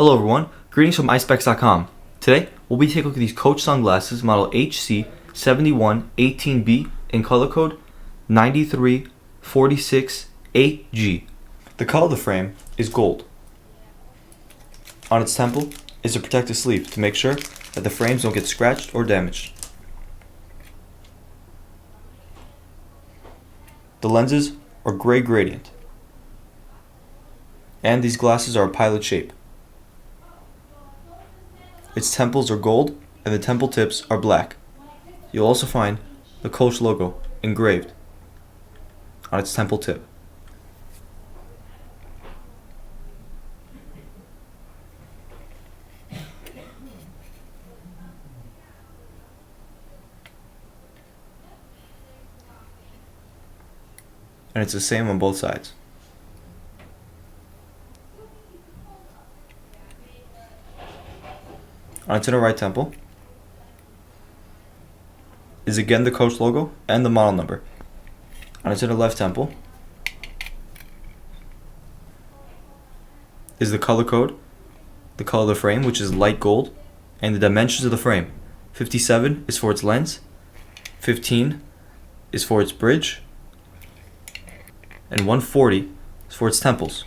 Hello everyone, greetings from Eyespecs.com. Today, we'll be taking a look at these Coach sunglasses model HC7118B in color code 93468G. The color of the frame is gold. On its temple is a protective sleeve to make sure that the frames don't get scratched or damaged. The lenses are gray gradient. And these glasses are a pilot shape. Its temples are gold and the temple tips are black. You'll also find the Coach logo engraved on its temple tip. And it's the same on both sides. On its inner right temple is again the Coach logo and the model number. On its inner left temple is the color code, the color of the frame, which is light gold, and the dimensions of the frame. 57 is for its lens, 15 is for its bridge, and 140 is for its temples.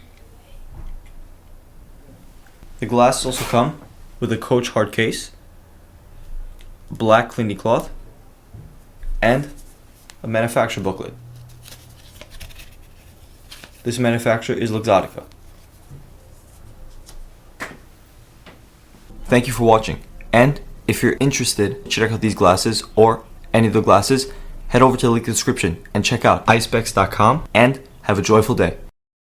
The glasses also come with a Coach hard case, black cleaning cloth, and a manufacturer booklet. This manufacturer is Luxottica. Thank you for watching, and if you're interested to check out these glasses or any of the glasses, head over to the link in the description and check out Eyespecs.com and have a joyful day.